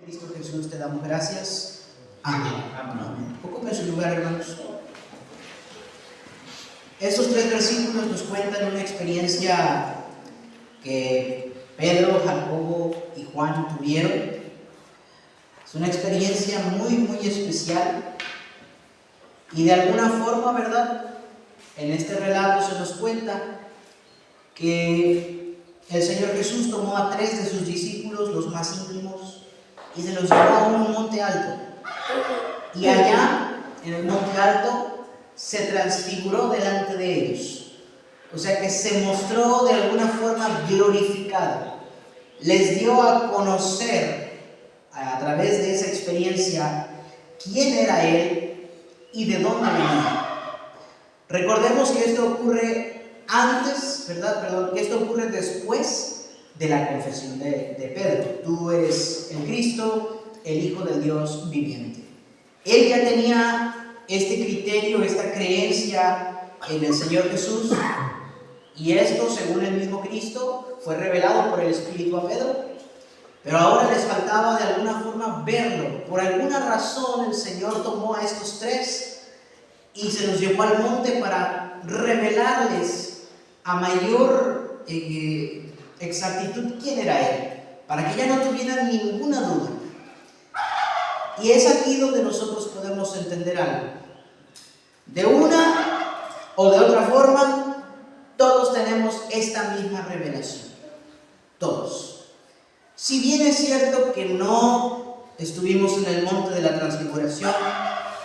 Cristo Jesús, te damos gracias. Amén. Amén. Ocupen su lugar, hermanos. Estos 3 versículos nos cuentan una experiencia que Pedro, Jacobo y Juan tuvieron. Es una experiencia muy especial. Y de alguna forma, ¿verdad? En este relato se nos cuenta que el Señor Jesús tomó a 3 de sus discípulos, los más íntimos, y se los llevó a un monte alto. Y allá, en el monte alto, se transfiguró delante de ellos. O sea que se mostró de alguna forma glorificado. Les dio a conocer a través de esa experiencia quién era Él y de dónde venía. Recordemos que esto ocurre antes, ¿verdad? Que esto ocurre después de la confesión de Pedro. Tú eres el Cristo, el Hijo del Dios viviente. Él ya tenía este criterio, esta creencia en el Señor Jesús, y esto, según el mismo Cristo, fue revelado por el Espíritu a Pedro. Pero ahora les faltaba de alguna forma verlo. Por alguna razón el Señor tomó a estos 3 y se los llevó al monte para revelarles a mayor exactitud quién era Él, para que ya no tuvieran ninguna duda. Y es aquí donde nosotros podemos entender algo. De una o de otra forma, todos tenemos esta misma revelación. Todos. Si bien es cierto que no estuvimos en el monte de la transfiguración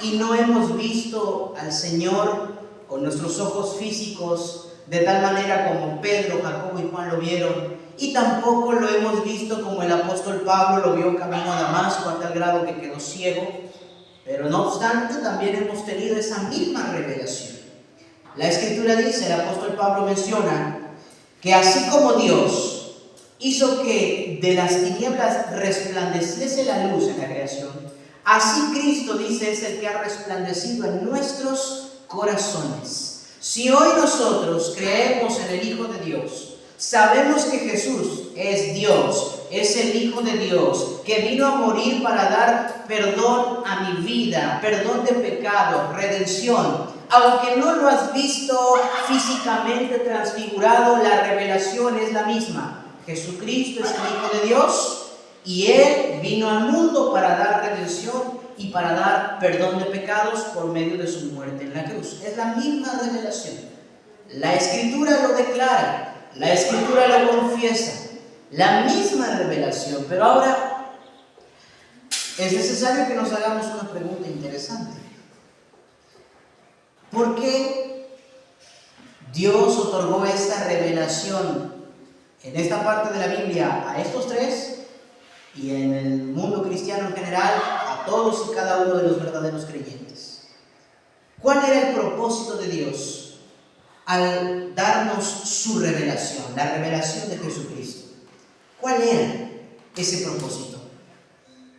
y no hemos visto al Señor con nuestros ojos físicos de tal manera como Pedro, Jacobo y Juan lo vieron, y tampoco lo hemos visto como el apóstol Pablo lo vio camino a Damasco a tal grado que quedó ciego, pero no obstante también hemos tenido esa misma revelación. La Escritura dice, el apóstol Pablo menciona que así como Dios hizo que de las tinieblas resplandeciese la luz en la creación, así Cristo, dice, es el que ha resplandecido en nuestros corazones. Si hoy nosotros creemos en el Hijo de Dios, sabemos que Jesús es Dios, es el Hijo de Dios, que vino a morir para dar perdón a mi vida, perdón de pecado, redención. Aunque no lo has visto físicamente transfigurado, la revelación es la misma. Jesucristo es el Hijo de Dios y Él vino al mundo para dar redención y para dar perdón de pecados por medio de su muerte en la cruz. Es la misma revelación. La Escritura lo declara, la Escritura lo confiesa, la misma revelación. Pero ahora es necesario que nos hagamos una pregunta interesante. ¿Por qué Dios otorgó esta revelación en esta parte de la Biblia a estos 3 y en el mundo cristiano en general a todos y cada uno de los verdaderos creyentes? ¿Cuál era el propósito de Dios al darnos su revelación, la revelación de Jesucristo? ¿Cuál era ese propósito?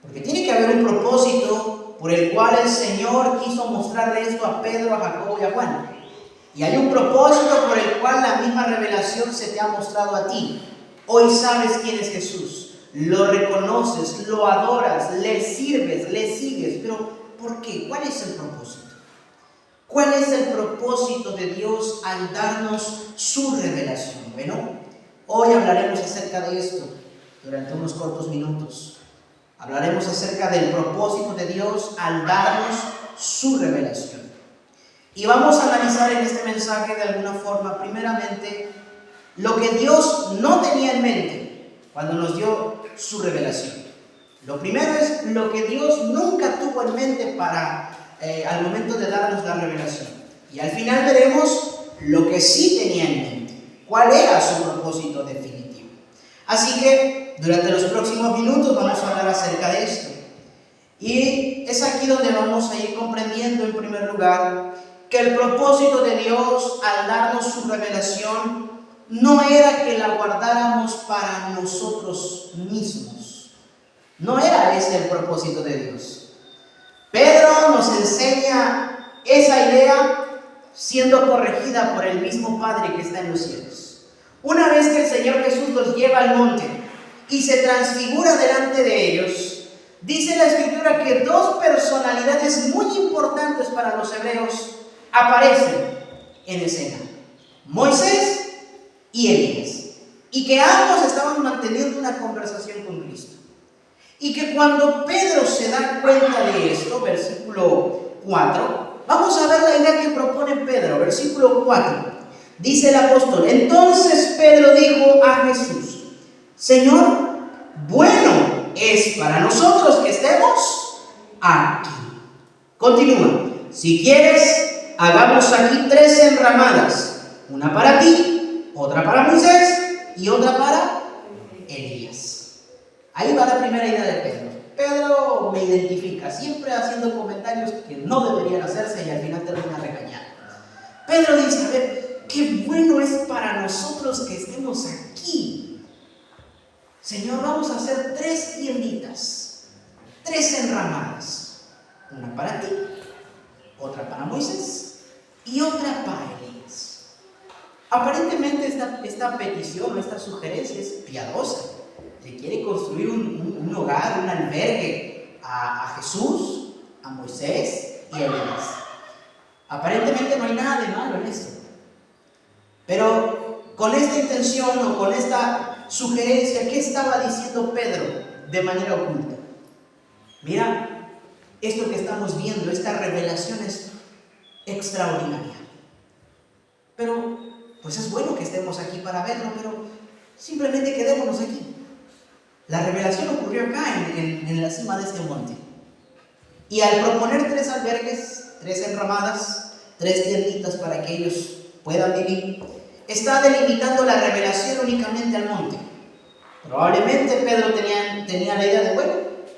Porque tiene que haber un propósito por el cual el Señor quiso mostrarle esto a Pedro, a Jacobo y a Juan. Y hay un propósito por el cual la misma revelación se te ha mostrado a ti. Hoy sabes quién es Jesús, lo reconoces, lo adoras, le sirves, le sigues. Pero ¿por qué? ¿Cuál es el propósito? ¿Cuál es el propósito de Dios al darnos su revelación? Bueno, hoy hablaremos acerca de esto durante unos cortos minutos. Hablaremos acerca del propósito de Dios al darnos su revelación. Y vamos a analizar en este mensaje de alguna forma, primeramente, lo que Dios no tenía en mente cuando nos dio su revelación. Lo primero es lo que Dios nunca tuvo en mente al momento de darnos la revelación. Y al final veremos lo que sí tenía en mente, cuál era su propósito definitivo. Así que durante los próximos minutos vamos a hablar acerca de esto. Y es aquí donde vamos a ir comprendiendo en primer lugar que el propósito de Dios al darnos su revelación no era que la guardáramos para nosotros mismos. No era ese el propósito de Dios. Pedro nos enseña esa idea siendo corregida por el mismo Padre que está en los cielos. Una vez que el Señor Jesús los lleva al monte y se transfigura delante de ellos, figura que dos personalidades muy importantes para los hebreos aparecen en escena: Moisés y Elías. Y que ambos estaban manteniendo una conversación con Cristo. Y que cuando Pedro se da cuenta de esto, versículo 4, vamos a ver la idea que propone Pedro, versículo 4. Dice el apóstol: entonces Pedro dijo a Jesús: Señor, bueno es para nosotros que estemos aquí. Continúa: si quieres, hagamos aquí 3 enramadas, una para ti, otra para Moisés y otra para Elías. Ahí va la primera idea de Pedro. Pedro me identifica, siempre haciendo comentarios que no deberían hacerse y al final termina regañando. Pedro dice: a ver, qué bueno es para nosotros que estemos aquí. Señor, vamos a hacer 3 tienditas, 3 enramadas, una para ti, otra para Moisés y otra para Elías. Aparentemente esta petición o esta sugerencia es piadosa. Le quiere construir un hogar, un albergue a Jesús, a Moisés y a Elías. Aparentemente no hay nada de malo en esto. Pero con esta intención o con esta sugerencia, ¿qué estaba diciendo Pedro de manera oculta? Mira, esto que estamos viendo, esta revelación es extraordinaria. Pero pues es bueno que estemos aquí para verlo, pero simplemente quedémonos aquí. La revelación ocurrió acá, en la cima de este monte. Y al proponer 3 albergues, 3 enramadas, 3 tienditas para que ellos puedan vivir, está delimitando la revelación únicamente al monte. Probablemente Pedro tenía la idea de: bueno,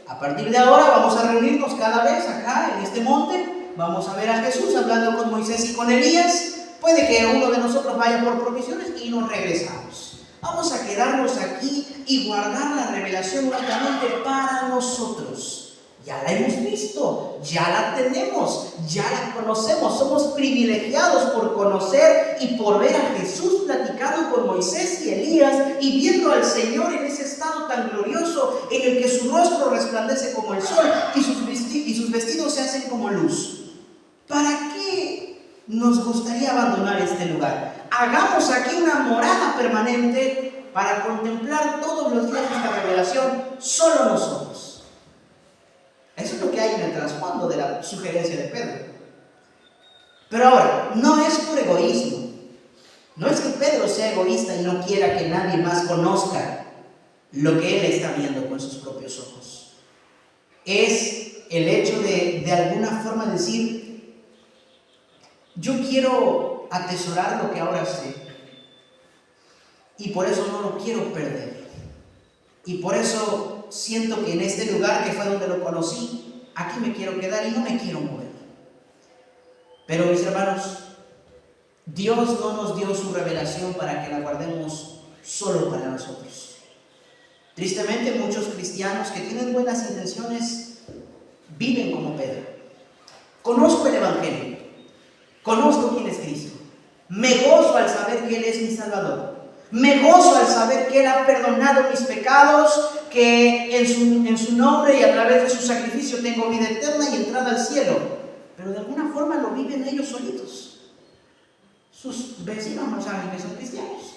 a partir de ahora vamos a reunirnos cada vez acá en este monte, vamos a ver a Jesús hablando con Moisés y con Elías. Puede que uno de nosotros vaya por provisiones y nos regresamos. Vamos a quedarnos aquí y guardar la revelación únicamente para nosotros. Ya la hemos visto, ya la tenemos, ya la conocemos. Somos privilegiados por conocer y por ver a Jesús platicando con Moisés y Elías y viendo al Señor en ese estado tan glorioso en el que su rostro resplandece como el sol y sus vestidos se hacen como luz. ¿Para qué nos gustaría abandonar este lugar? Hagamos aquí una morada permanente para contemplar todos los días esta revelación solo nosotros. Eso es lo que hay en el trasfondo de la sugerencia de Pedro. Pero ahora, no es por egoísmo. No es que Pedro sea egoísta y no quiera que nadie más conozca lo que él está viendo con sus propios ojos. Es el hecho de alguna forma decir: yo quiero atesorar lo que ahora sé y por eso no lo quiero perder. Y por eso siento que en este lugar que fue donde lo conocí, aquí me quiero quedar y no me quiero mover. Pero mis hermanos, Dios no nos dio su revelación para que la guardemos solo para nosotros. Tristemente, muchos cristianos que tienen buenas intenciones viven como Pedro. Conozco el Evangelio, conozco quién es Cristo, me gozo al saber que Él es mi Salvador, me gozo al saber que Él ha perdonado mis pecados, que en su nombre y a través de su sacrificio tengo vida eterna y entrada al cielo. Pero de alguna forma lo viven ellos solitos. Sus vecinos no saben que son cristianos,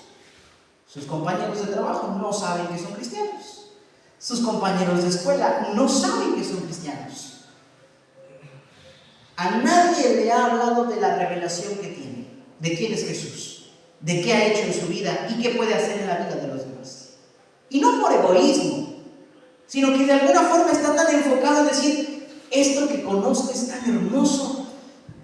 sus compañeros de trabajo no saben que son cristianos, sus compañeros de escuela no saben que son cristianos. A nadie le ha hablado de la revelación que tiene, de quién es Jesús, de qué ha hecho en su vida y qué puede hacer en la vida de los demás. Y no por egoísmo, sino que de alguna forma está tan enfocado en decir: esto que conozco es tan hermoso,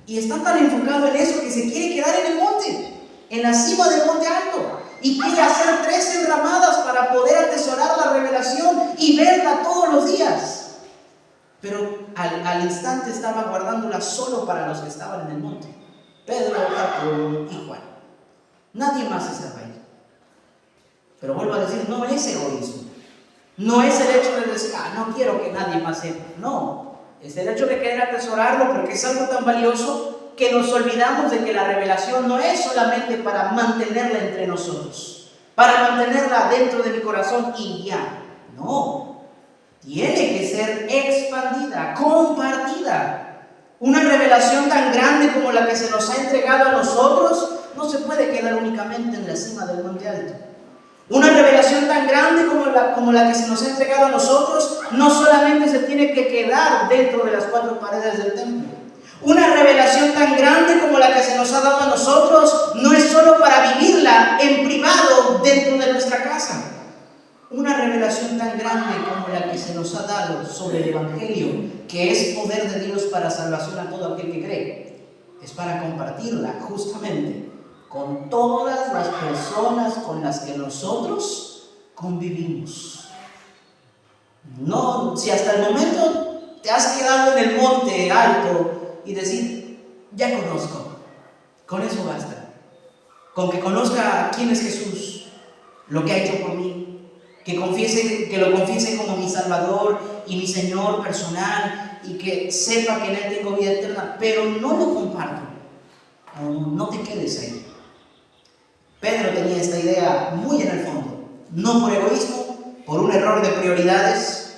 y está tan enfocado en eso que se quiere quedar en el monte, en la cima del monte alto, y quiere hacer 3 enramadas para poder atesorar la revelación y verla todos los días. Pero al instante estaba guardándola solo para los que estaban en el monte: Pedro, Jacobo y Juan. Nadie más estaba ahí. Pero vuelvo a decir, no es egoísmo. No es el hecho de decir: no quiero que nadie más sepa. No, es el hecho de querer atesorarlo porque es algo tan valioso que nos olvidamos de que la revelación no es solamente para mantenerla entre nosotros, para mantenerla dentro de mi corazón y ya. No, tiene que ser ser expandida, compartida. Una revelación tan grande como la que se nos ha entregado a nosotros no se puede quedar únicamente en la cima del monte alto. Una revelación tan grande como la que se nos ha entregado a nosotros no solamente se tiene que quedar dentro de las cuatro paredes del templo. Una revelación tan grande como la que se nos ha dado a nosotros no es solo para vivirla en privado dentro de nuestra casa. Una revelación tan grande como la que se nos ha dado sobre el Evangelio, que es poder de Dios para salvación a todo aquel que cree, es para compartirla justamente con todas las personas con las que nosotros convivimos. No, si hasta el momento te has quedado en el monte alto y decir, ya conozco, con eso basta. Con que conozca quién es Jesús, lo que ha hecho por mí, que lo confiese como mi Salvador y mi Señor personal, y que sepa que en Él tengo vida eterna, pero no lo comparto. No te quedes ahí. Pedro tenía esta idea muy en el fondo, no por egoísmo, por un error de prioridades,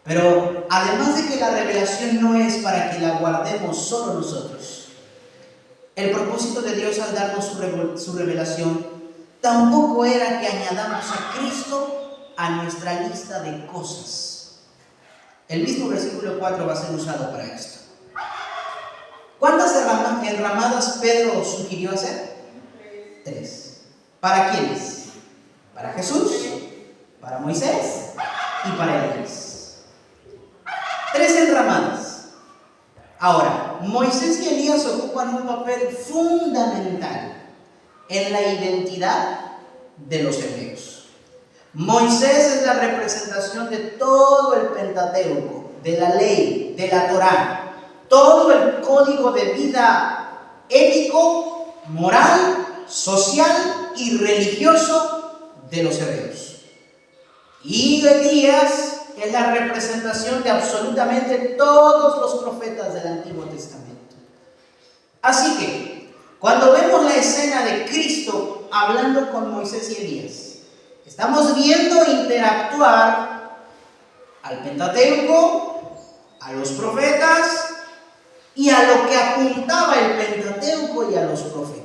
pero además de que la revelación no es para que la guardemos solo nosotros, el propósito de Dios al darnos su revelación tampoco era que añadamos a Cristo a nuestra lista de cosas. El mismo versículo 4 va a ser usado para esto. ¿Cuántas enramadas Pedro sugirió hacer? 3. ¿Para quiénes? Para Jesús, para Moisés y para Elías. 3 enramadas. Ahora, Moisés y Elías ocupan un papel fundamental en la identidad de los hebreos. Moisés es la representación de todo el Pentateuco, de la ley, de la Torá, todo el código de vida ético, moral, social y religioso de los hebreos. Y Elías es la representación de absolutamente todos los profetas del Antiguo Testamento. Así que, cuando vemos la escena de Cristo hablando con Moisés y Elías, estamos viendo interactuar al Pentateuco, a los profetas y a lo que apuntaba el Pentateuco y a los profetas.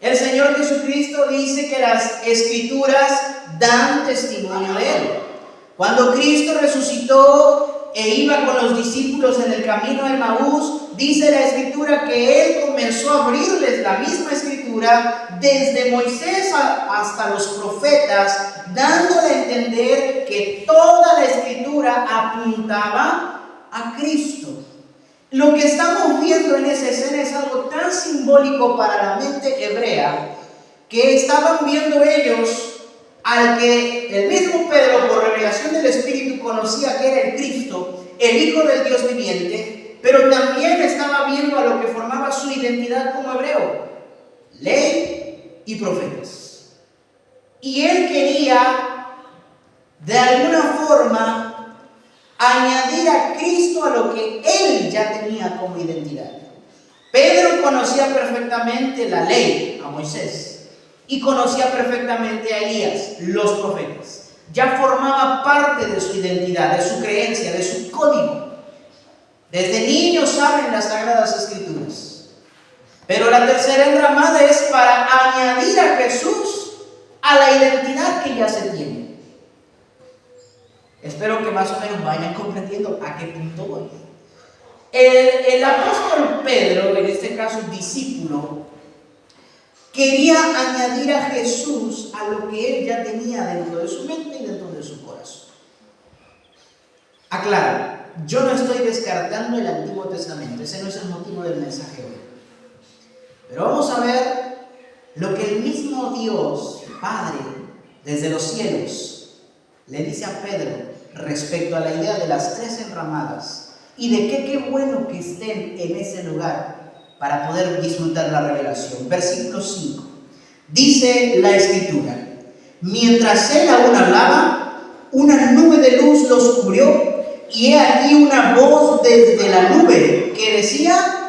El Señor Jesucristo dice que las Escrituras dan testimonio de Él. Cuando Cristo resucitó e iba con los discípulos en el camino de Emaús, dice la Escritura que Él comenzó a abrirles la misma Escritura desde Moisés hasta los profetas, dándole a entender que toda la Escritura apuntaba a Cristo. Lo que estamos viendo en esa escena es algo tan simbólico para la mente hebrea, que estaban viendo ellos al que el mismo Pedro, por revelación del Espíritu, conocía que era el Cristo, el Hijo del Dios viviente, pero también estaba viendo a lo que formaba su identidad como hebreo: ley y profetas. Y él quería, de alguna forma, añadir a Cristo a lo que él ya tenía como identidad. Pedro conocía perfectamente la ley, a Moisés, y conocía perfectamente a Elías, los profetas. Ya formaba parte de su identidad, de su creencia, de su código. Desde niños saben las Sagradas Escrituras. Pero la tercera enramada es para añadir a Jesús a la identidad que ya se tiene. Espero que más o menos vayan comprendiendo a qué punto voy. El apóstol Pedro, en este caso discípulo, quería añadir a Jesús a lo que él ya tenía dentro de su mente y dentro de su corazón. Aclaro, yo no estoy descartando el Antiguo Testamento, ese no es el motivo del mensaje hoy. Pero vamos a ver lo que el mismo Dios, Padre, desde los cielos, le dice a Pedro respecto a la idea de las 3 enramadas y de que qué bueno que estén en ese lugar para poder disfrutar la revelación. Versículo 5. Dice la Escritura: mientras él aún hablaba, una nube de luz los cubrió, y he aquí una voz desde la nube que decía: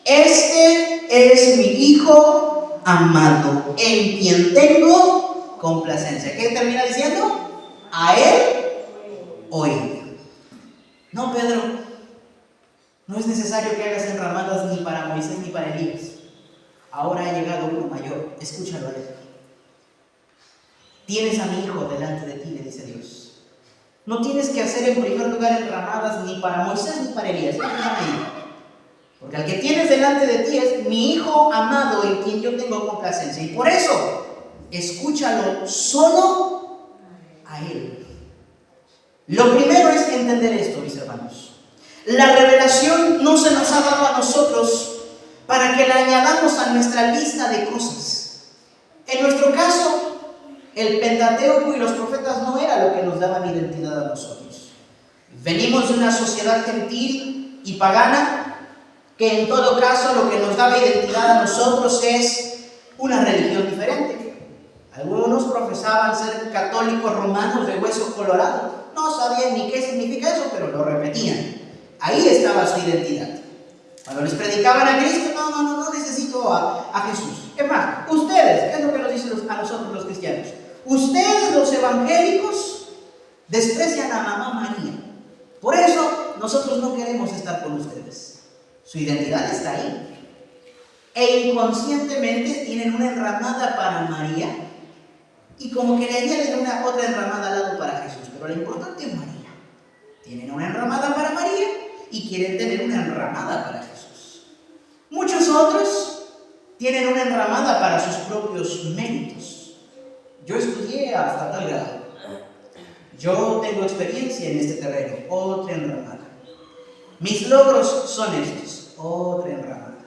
este es mi Hijo amado, en quien tengo complacencia. ¿Qué termina diciendo? A él oíd. No, Pedro, no es necesario que hagas enramadas ni para Moisés ni para Elías. Ahora ha llegado uno mayor, escúchalo a él. Tienes a mi hijo delante de ti, le dice Dios. No tienes que hacer en primer lugar enramadas ni para Moisés ni para Elías. Porque al que tienes delante de ti es mi hijo amado en quien yo tengo complacencia. Y por eso, escúchalo solo a él. Lo primero es entender esto, mis hermanos. La revelación no se nos ha dado a nosotros para que la añadamos a nuestra lista de cosas. En nuestro caso, el Pentateuco y los profetas no era lo que nos daban identidad a nosotros. Venimos de una sociedad gentil y pagana, que en todo caso lo que nos daba identidad a nosotros es una religión diferente. Algunos profesaban ser católicos romanos de hueso colorado. No sabían ni qué significa eso, pero lo repetían. Ahí estaba su identidad. Cuando les predicaban a Cristo, no necesito a Jesús. Es más, ustedes, ¿qué es lo que nos dicen a nosotros los cristianos? Ustedes, los evangélicos, desprecian a mamá María. Por eso, nosotros no queremos estar con ustedes. Su identidad está ahí. E inconscientemente tienen una enramada para María y como que le añaden una otra enramada al lado para Jesús. Pero lo importante es María. Tienen una enramada para María y quieren tener una enramada para Jesús. Muchos otros tienen una enramada para sus propios méritos. Yo estudié hasta tal grado. Yo tengo experiencia en este terreno. Otra enramada. Mis logros son estos. Otra enramada.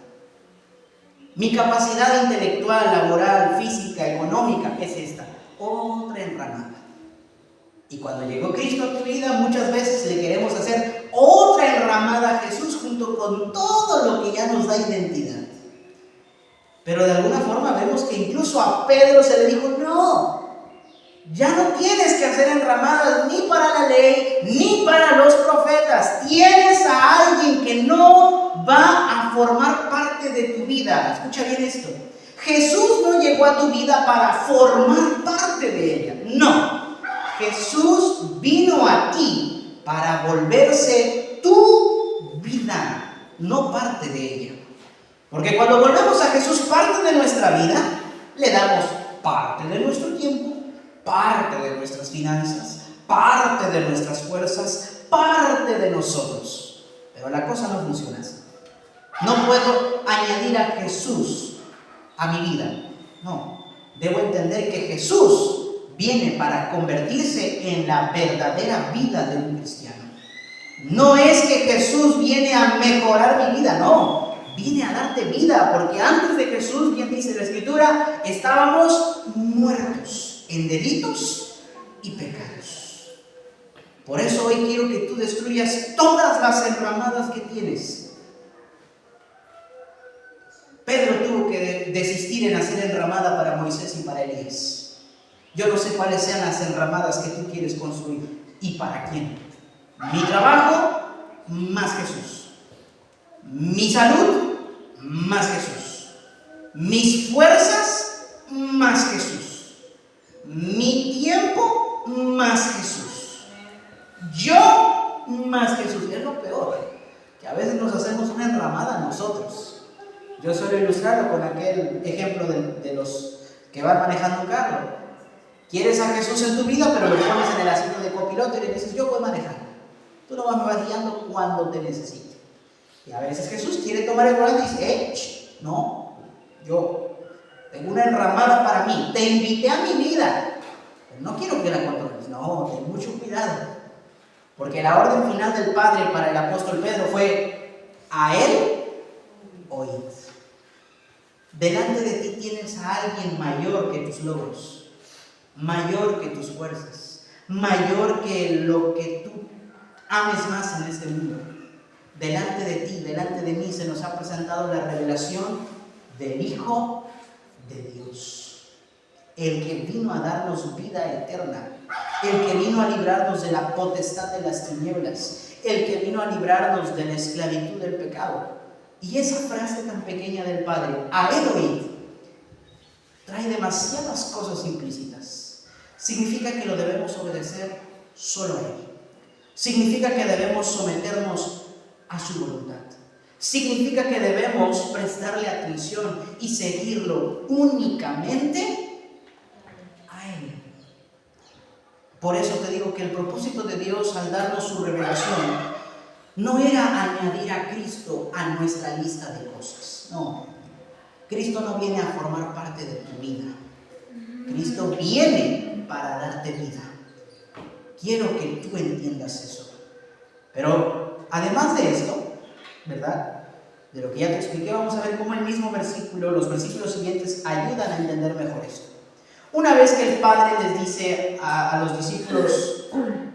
Mi capacidad intelectual, laboral, física, económica es esta. Otra enramada. Y cuando llegó Cristo a tu vida, muchas veces le queremos hacer otra enramada a Jesús junto con todo lo que ya nos da identidad. Pero de alguna forma vemos que incluso a Pedro se le dijo, no, ya no tienes que hacer enramadas ni para la ley, ni para los profetas. Tienes a alguien que no va a formar parte de tu vida. Escucha bien esto. Jesús no llegó a tu vida para formar parte de ella. No. Jesús vino a ti para volverse tu vida, no parte de ella. Porque cuando volvemos a Jesús parte de nuestra vida, le damos parte de nuestro tiempo, parte de nuestras finanzas, parte de nuestras fuerzas, parte de nosotros. Pero la cosa no funciona así. No puedo añadir a Jesús a mi vida. No, debo entender que Jesús viene para convertirse en la verdadera vida de un cristiano. No es que Jesús viene a mejorar mi vida, no. Viene a darte vida, porque antes de Jesús, bien dice la Escritura, estábamos muertos en delitos y pecados. Por eso hoy quiero que tú destruyas todas las enramadas que tienes. Pedro tuvo que desistir en hacer enramada para Moisés y para Elías. Yo no sé cuáles sean las enramadas que tú quieres construir y para quién. Mi trabajo, más Jesús. Mi salud, más Jesús. Mis fuerzas, más Jesús. Mi tiempo, más Jesús. Yo, más Jesús. Es lo peor, que a veces nos hacemos una enramada nosotros. Yo suelo ilustrarlo con aquel ejemplo de los que van manejando un carro. Quieres a Jesús en tu vida, pero lo pones en el asiento de copiloto y le dices, yo voy manejando. Tú no me vas guiando cuando te necesite. Y a veces Jesús quiere tomar el volante y dice, no, yo tengo una enramada para mí. Te invité a mi vida. Pero no quiero que la controles. No, ten mucho cuidado. Porque la orden final del Padre para el apóstol Pedro fue, a él oíd. Delante de ti tienes a alguien mayor que tus logros. Mayor que tus fuerzas, mayor que lo que tú ames más en este mundo. Delante de ti, delante de mí se nos ha presentado la revelación del Hijo de Dios, el que vino a darnos vida eterna, el que vino a librarnos de la potestad de las tinieblas, el que vino a librarnos de la esclavitud del pecado. Y esa frase tan pequeña del Padre, a él oíd, trae demasiadas cosas implícitas. Significa que lo debemos obedecer solo a él. Significa que debemos someternos a su voluntad. Significa que debemos prestarle atención y seguirlo únicamente a Él. Por eso te digo que el propósito de Dios al darnos su revelación no era añadir a Cristo a nuestra lista de cosas. No, Cristo no viene a formar parte de tu vida. Cristo viene para darte vida. Quiero que tú entiendas eso. Pero además de esto, ¿verdad? De lo que ya te expliqué, vamos a ver cómo el mismo versículo, los versículos siguientes ayudan a entender mejor esto. Una vez que el Padre les dice a los discípulos,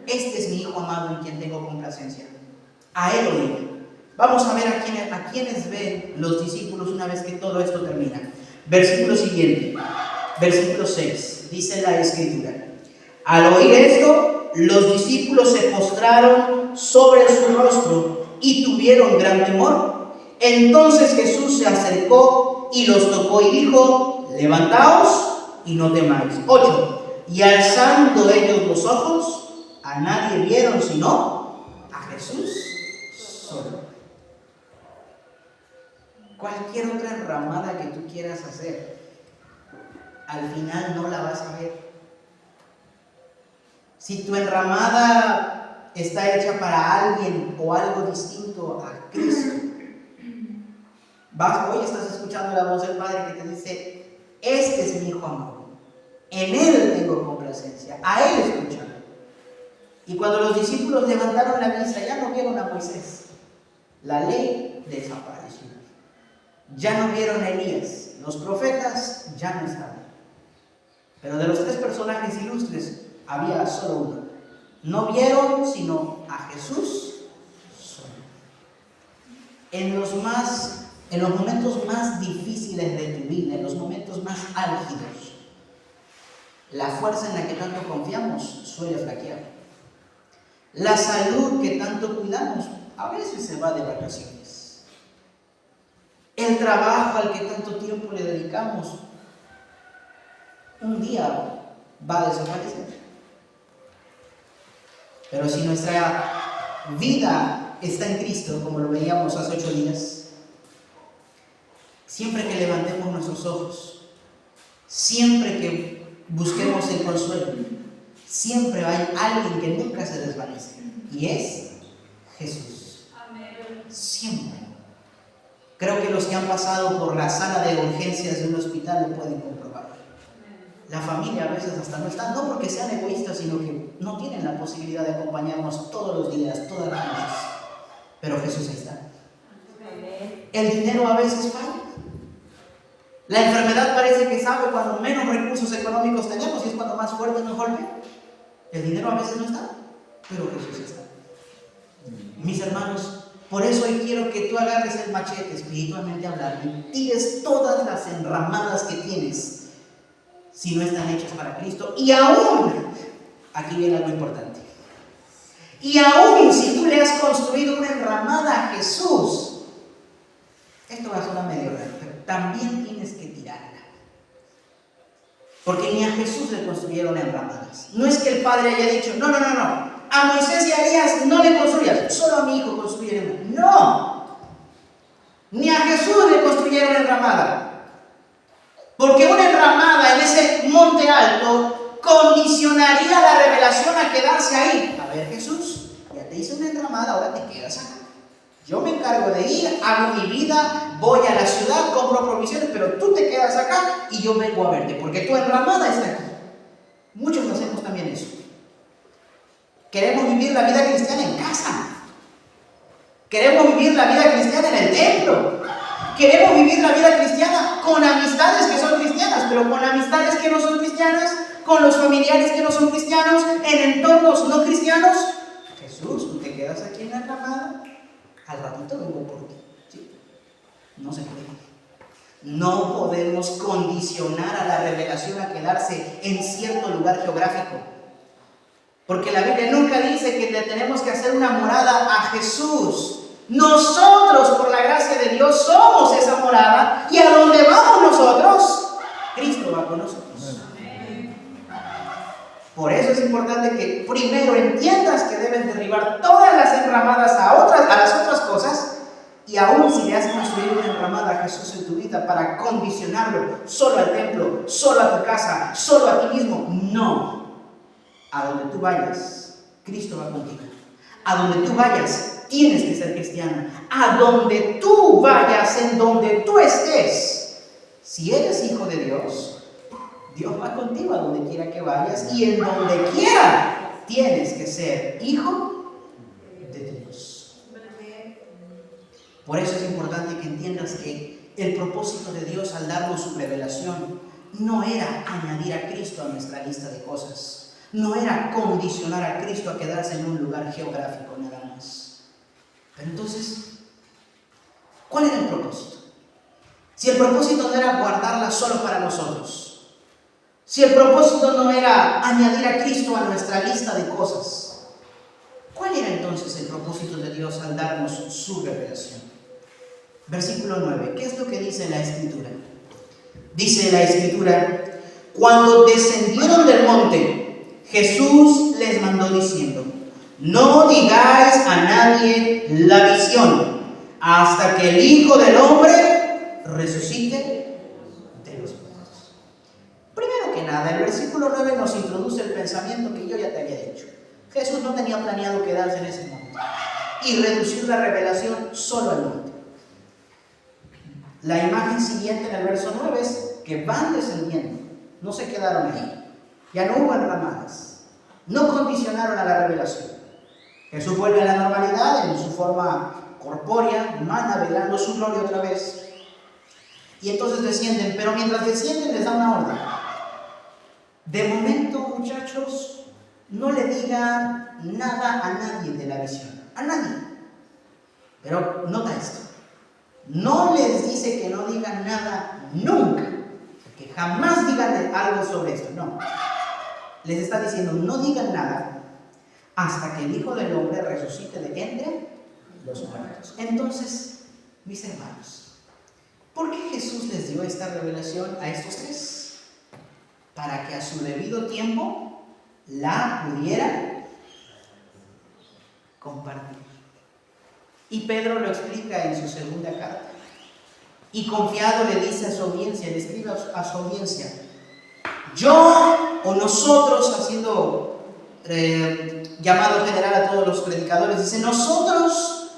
este es mi Hijo amado en quien tengo complacencia, a Él oír. Vamos a ver a quiénes ven los discípulos una vez que todo esto termina. Versículo siguiente, versículo 6, dice la Escritura: al oír esto, los discípulos se postraron sobre su rostro y tuvieron gran temor. Entonces Jesús se acercó y los tocó y dijo: levantaos y no temáis. 8. Y alzando ellos los ojos, a nadie vieron sino a Jesús solo. Cualquier otra enramada que tú quieras hacer, al final no la vas a ver. Si tu enramada está hecha para alguien o algo distinto a Cristo, hoy estás escuchando la voz del Padre que te dice: este es mi Hijo amado, en Él tengo complacencia, a Él escuchan. Y cuando los discípulos levantaron la vista, ya no vieron a Moisés, la ley desapareció. Ya no vieron a Elías, los profetas ya no estaban. Pero de los 3 personajes ilustres, había solo uno. No vieron sino a Jesús solo. En los momentos más difíciles de tu vida, en los momentos más álgidos, la fuerza en la que tanto confiamos suele flaquear. La salud que tanto cuidamos a veces se va de vacaciones. El trabajo al que tanto tiempo le dedicamos un día va a desaparecer. Pero si nuestra vida está en Cristo, como lo veíamos hace 8 días, siempre que levantemos nuestros ojos, siempre que busquemos el consuelo, siempre hay alguien que nunca se desvanece, y es Jesús. Amén. Siempre. Creo que los que han pasado por la sala de urgencias de un hospital lo pueden comprobar. La familia a veces hasta no está, no porque sean egoístas, sino que no tienen la posibilidad de acompañarnos todos los días, todas las noches. Pero Jesús ahí está. El dinero a veces falla. La enfermedad parece que sabe cuando menos recursos económicos tenemos y es cuando más fuerte nos golpea. El dinero a veces no está, pero Jesús está. Mis hermanos, por eso hoy quiero que tú agarres el machete, espiritualmente hablando, y tires todas las enramadas que tienes, si no están hechas para Cristo. Y aún, aquí viene algo importante, y aún si tú le has construido una enramada a Jesús, esto va a sonar medio raro, pero también tienes que tirarla. Porque ni a Jesús le construyeron enramadas. No es que el Padre haya dicho: no, a Moisés y a Elías no le construyas, solo a mi hijo construyeron. No, ni a Jesús le construyeron enramada. Porque una enramada en ese monte alto condicionaría la revelación a quedarse ahí. A ver, Jesús, ya te hice una enramada, ahora te quedas acá. Yo me encargo de ir, hago mi vida, voy a la ciudad, compro provisiones, pero tú te quedas acá y yo vengo a verte, porque tu enramada está aquí. Muchos hacemos también eso. Queremos vivir la vida cristiana en casa. Queremos vivir la vida cristiana en el templo. Queremos vivir la vida cristiana con amistades que son cristianas, pero con amistades que no son cristianas, con los familiares que no son cristianos, en entornos no cristianos. Jesús, tú te quedas aquí en la enramada, al ratito vengo por ti. ¿Sí? No se puede. No podemos condicionar a la revelación a quedarse en cierto lugar geográfico. Porque la Biblia nunca dice que le tenemos que hacer una morada a Jesús. Nosotros, por la gracia de Dios, somos esa morada, y a donde vamos nosotros, Cristo va con nosotros. Por eso es importante que primero entiendas que debes derribar todas las enramadas a las otras cosas, y aún si le has construido una enramada a Jesús en tu vida para condicionarlo solo al templo, solo a tu casa, solo a ti mismo, no. A donde tú vayas, Cristo va contigo. A donde tú vayas, tienes que ser cristiano. A donde tú vayas, en donde tú estés, si eres hijo de Dios, Dios va contigo a donde quiera que vayas, y en donde quiera tienes que ser hijo de Dios. Por eso es importante que entiendas que el propósito de Dios al darnos su revelación no era añadir a Cristo a nuestra lista de cosas, no era condicionar a Cristo a quedarse en un lugar geográfico nada más. Pero entonces, ¿cuál era el propósito? Si el propósito no era guardarla solo para nosotros, si el propósito no era añadir a Cristo a nuestra lista de cosas, ¿cuál era entonces el propósito de Dios al darnos su revelación? Versículo 9, ¿qué es lo que dice la Escritura? Dice la Escritura: cuando descendieron del monte, Jesús les mandó diciendo: no digáis a nadie la visión, hasta que el Hijo del Hombre resucite de los muertos. Primero que nada, el versículo 9 nos introduce el pensamiento que yo ya te había dicho. Jesús no tenía planeado quedarse en ese monte y reducir la revelación solo al monte. La imagen siguiente en el verso 9 es que van descendiendo, no se quedaron ahí, ya no hubo enramadas, no condicionaron a la revelación. Jesús vuelve a la normalidad en su forma corpórea, humana, velando su gloria otra vez. Y entonces descienden, pero mientras descienden les da una orden. De momento, muchachos, no le digan nada a nadie de la visión, a nadie. Pero nota esto. No les dice que no digan nada nunca, que jamás digan algo sobre esto, no. Les está diciendo: no digan nada hasta que el Hijo del Hombre resucite de entre los muertos. Entonces, mis hermanos, ¿por qué Jesús les dio esta revelación a estos tres? Para que a su debido tiempo la pudieran compartir. Y Pedro lo explica en su segunda carta. Y confiado le dice a su audiencia, le escribe a su audiencia: yo o nosotros, haciendo llamado general a todos los predicadores, dice: nosotros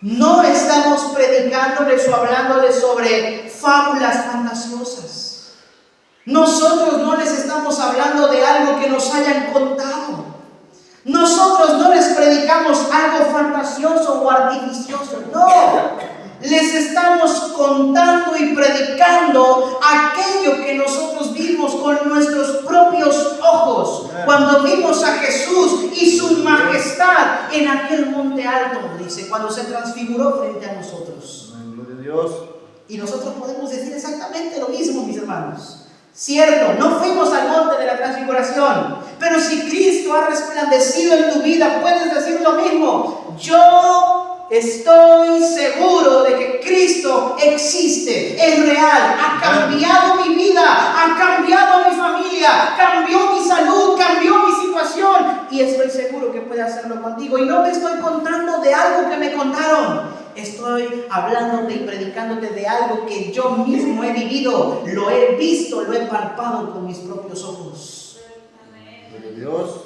no estamos predicándoles o hablándoles sobre fábulas fantasiosas. Nosotros no les estamos hablando de algo que nos hayan contado. Nosotros no les predicamos algo fantasioso o artificioso, no. Les estamos contando y predicando aquello que nosotros vimos con nuestros propios ojos cuando vimos a Jesús y su majestad en aquel monte alto, dice, cuando se transfiguró frente a nosotros. Gloria a Dios. Y nosotros podemos decir exactamente lo mismo, mis hermanos. Cierto, no fuimos al monte de la transfiguración, pero si Cristo ha resplandecido en tu vida, puedes decir lo mismo. Yo estoy seguro de que Cristo existe, es real, ha cambiado mi vida, ha cambiado mi familia, cambió mi salud, cambió mi situación, y estoy seguro que puede hacerlo contigo. Y no te estoy contando de algo que me contaron. Estoy hablándote y predicándote de algo que yo mismo he vivido, lo he visto, lo he palpado con mis propios ojos. Dios.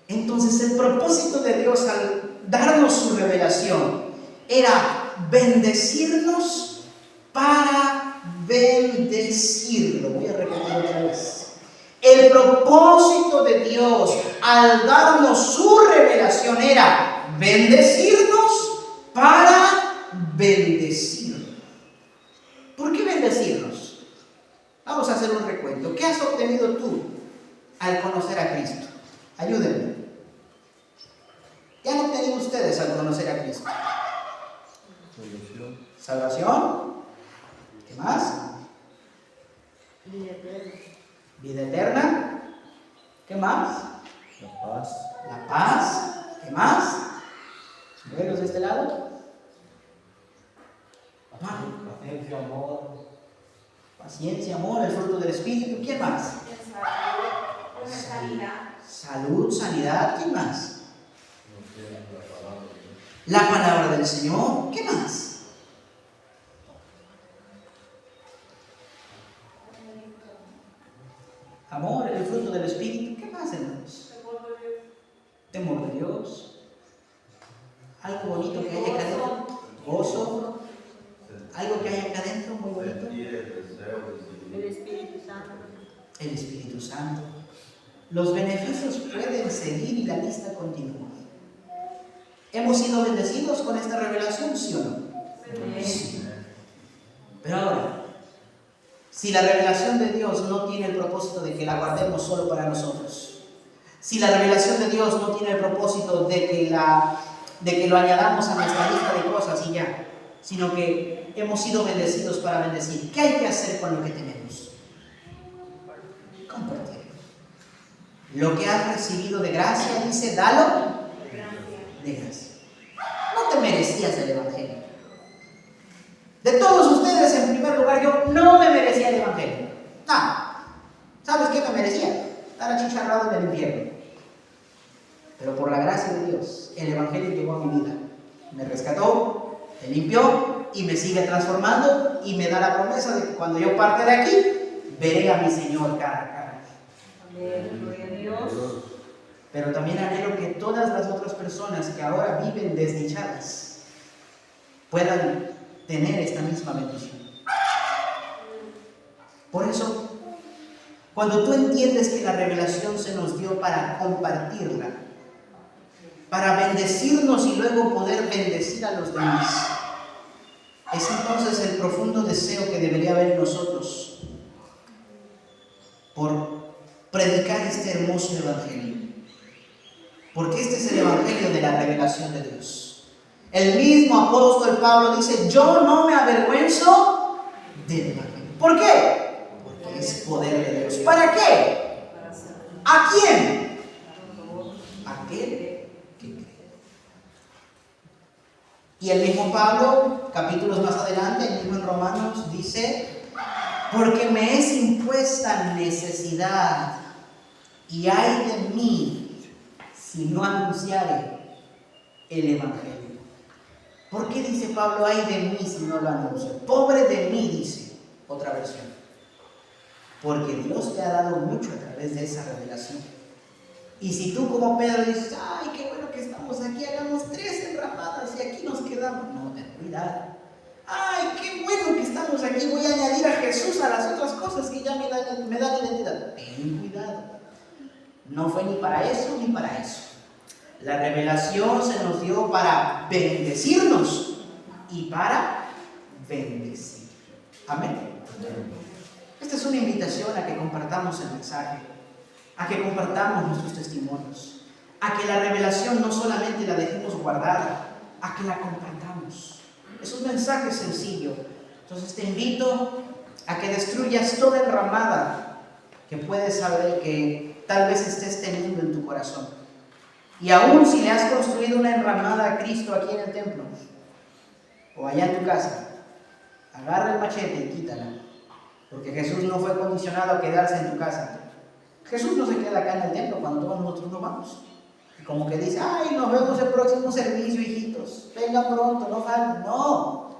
Entonces el propósito de Dios al darnos su revelación era bendecirnos para bendecirlo. Voy a repetir otra vez. El propósito de Dios al darnos su revelación era bendecirnos para bendecirlo. ¿Por qué bendecirnos? Vamos a hacer un recuento. ¿Qué has obtenido tú al conocer a Cristo? Ayúdenme. ¿Qué han obtenido ustedes al conocer a Cristo? Salvación. ¿Salvación? ¿Qué más? Vida eterna. ¿Vida eterna? ¿Qué más? La paz. La paz. ¿Qué más? ¿Veros de este lado? Paciencia, amor. Paciencia, amor, el fruto del Espíritu. ¿Quién más? Salud, sanidad, ¿qué más? La palabra del Señor, ¿qué más? Amor, el fruto del Espíritu, ¿qué más, hermanos? Temor de Dios. Algo bonito que hay acá adentro. Gozo. Algo que hay acá adentro muy bonito. El Espíritu Santo. El Espíritu Santo. Los beneficios pueden seguir y la lista continúa. ¿Hemos sido bendecidos con esta revelación, sí o no? Sí. Pero ahora, si la revelación de Dios no tiene el propósito de que la guardemos solo para nosotros, si la revelación de Dios no tiene el propósito de que lo añadamos a nuestra lista de cosas y ya, sino que hemos sido bendecidos para bendecir, ¿qué hay que hacer con lo que tenemos? Compartir. Lo que has recibido de gracia, dice, dalo de gracia. No te merecías el Evangelio. De todos ustedes, en primer lugar, yo no me merecía el Evangelio. No. ¿Sabes qué me merecía? Estar achicharrado en el infierno. Pero por la gracia de Dios, el Evangelio llegó a mi vida. Me rescató, me limpió y me sigue transformando y me da la promesa de que cuando yo parte de aquí, veré a mi Señor cara a cara. Amén. Gloria a Dios. Pero también anhelo que todas las otras personas que ahora viven desdichadas puedan tener esta misma bendición. Por eso, cuando tú entiendes que la revelación se nos dio para compartirla, para bendecirnos y luego poder bendecir a los demás, es entonces el profundo deseo que debería haber en nosotros por predicar este hermoso evangelio. Porque este es el evangelio de la revelación de Dios. El mismo apóstol Pablo dice, yo no me avergüenzo del evangelio. ¿Por qué? Porque es poder de Dios. ¿Para qué? ¿A quién? Aquel que cree. Y el mismo Pablo, capítulos más adelante, el mismo en Romanos, dice, porque me es impuesta necesidad y ay de mí si no anunciare el evangelio. ¿Por qué dice Pablo, ay de mí si no lo anuncio? Pobre de mí, dice otra versión. Porque Dios te ha dado mucho a través de esa revelación. Y si tú como Pedro dices, ay, qué bueno que estamos aquí, hagamos 3 enramadas y aquí nos quedamos. No, ten cuidado. Ay, qué bueno que estamos aquí, voy a añadir a Jesús a las otras cosas que ya me dan identidad. Ten cuidado. No fue ni para eso ni para eso. La revelación se nos dio para bendecirnos y para bendecir. Amén. Esta es una invitación a que compartamos el mensaje, a que compartamos nuestros testimonios, a que la revelación no solamente la dejemos guardada, a que la compartamos. Es un mensaje sencillo. Entonces te invito a que destruyas toda enramada que puedes saber que tal vez estés teniendo en tu corazón. Y aún si le has construido una enramada a Cristo aquí en el templo o allá en tu casa, agarra el machete y quítala. Porque Jesús no fue condicionado a quedarse en tu casa. Jesús no se queda acá en el templo cuando todos nosotros nos vamos. Y como que dice, ay, nos vemos el próximo servicio, hijitos. Vengan pronto, no falten. No,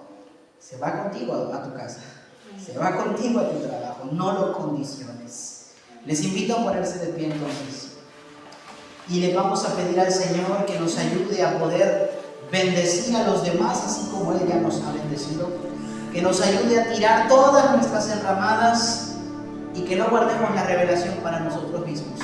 se va contigo a tu casa. Se va contigo a tu trabajo. No lo condiciones. Les invito a ponerse de pie entonces. Y le vamos a pedir al Señor que nos ayude a poder bendecir a los demás, así como Él ya nos ha bendecido. Que nos ayude a tirar todas nuestras enramadas y que no guardemos la revelación para nosotros mismos.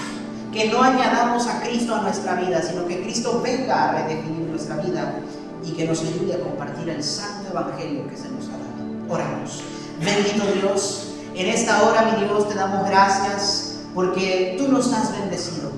Que no añadamos a Cristo a nuestra vida, sino que Cristo venga a redefinir nuestra vida y que nos ayude a compartir el santo evangelio que se nos ha dado. Oramos. Bendito Dios, en esta hora, mi Dios, te damos gracias porque tú nos has bendecido.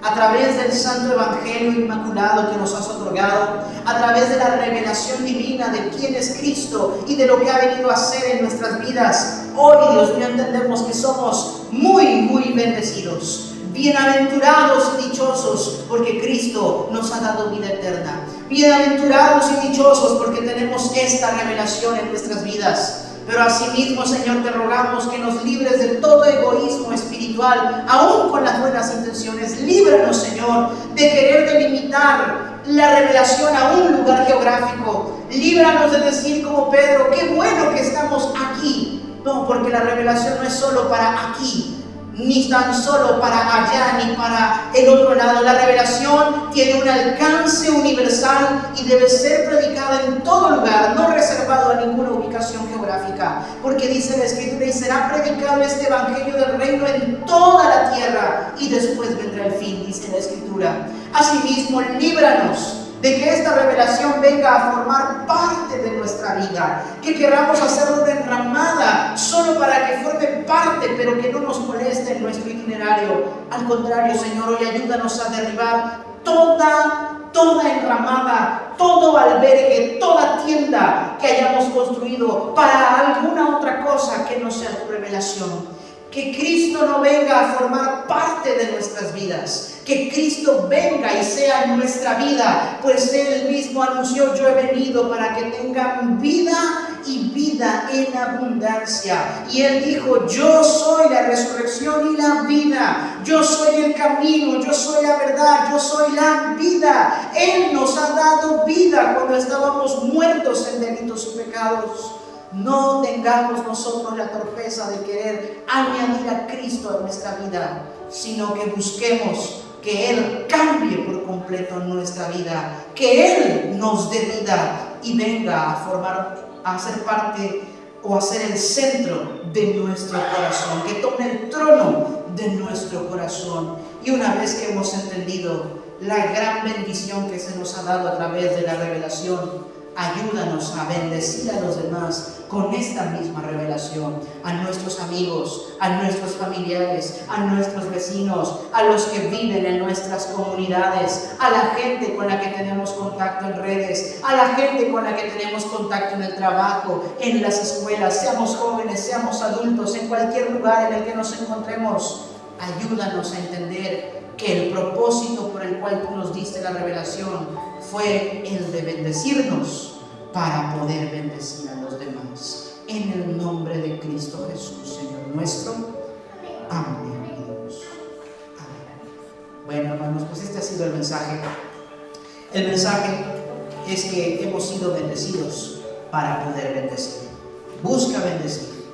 A través del santo evangelio inmaculado que nos has otorgado, a través de la revelación divina de quién es Cristo y de lo que ha venido a hacer en nuestras vidas, hoy, Dios mío, entendemos que somos muy bendecidos, bienaventurados y dichosos, porque Cristo nos ha dado vida eterna. Bienaventurados y dichosos porque tenemos esta revelación en nuestras vidas. Pero asimismo, Señor, te rogamos que nos libres de todo egoísmo espiritual, aún con las buenas intenciones. Líbranos, Señor, de querer delimitar la revelación a un lugar geográfico. Líbranos de decir como Pedro, qué bueno que estamos aquí. No, porque la revelación no es solo para aquí, ni tan solo para allá, ni para el otro lado. La revelación tiene un alcance universal y debe ser predicada en todo lugar, no reservado a ninguna ubicación geográfica, porque dice la Escritura, y será predicado este evangelio del reino en toda la tierra, y después vendrá el fin, dice la Escritura. Asimismo, líbranos de que esta revelación venga a formar parte de nuestra vida, que queramos hacerlo de enramada solo para que forme parte, pero que no nos moleste en nuestro itinerario. Al contrario, Señor, hoy ayúdanos a derribar toda enramada, todo albergue, toda tienda que hayamos construido para alguna otra cosa que no sea tu revelación. Que Cristo no venga a formar parte de nuestras vidas, que Cristo venga y sea nuestra vida, pues Él mismo anunció, yo he venido para que tengan vida y vida en abundancia. Y Él dijo, yo soy la resurrección y la vida, yo soy el camino, yo soy la verdad, yo soy la vida. Él nos ha dado vida cuando estábamos muertos en delitos y pecados. No tengamos nosotros la torpeza de querer añadir a Cristo a nuestra vida, sino que busquemos que Él cambie por completo nuestra vida, que Él nos dé vida y venga a ser parte o a ser el centro de nuestro corazón, que tome el trono de nuestro corazón. Y una vez que hemos entendido la gran bendición que se nos ha dado a través de la revelación, ayúdanos a bendecir a los demás con esta misma revelación, a nuestros amigos, a nuestros familiares, a nuestros vecinos, a los que viven en nuestras comunidades, a la gente con la que tenemos contacto en redes, a la gente con la que tenemos contacto en el trabajo, en las escuelas, seamos jóvenes, seamos adultos, en cualquier lugar en el que nos encontremos. Ayúdanos a entender que el propósito por el cual tú nos diste la revelación fue el de bendecirnos para poder bendecir a los demás. En el nombre de Cristo Jesús, Señor nuestro. Amén. Amén. Bueno, hermanos, pues este ha sido el mensaje. El mensaje es que hemos sido bendecidos para poder bendecir. Busca bendecir.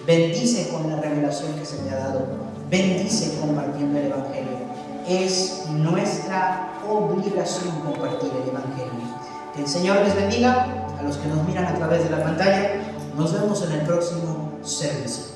Bendice con la revelación que se te ha dado. Bendice compartiendo el Evangelio. Es nuestra obligación compartir el Evangelio. Que el Señor les bendiga. A los que nos miran a través de la pantalla, nos vemos en el próximo servicio.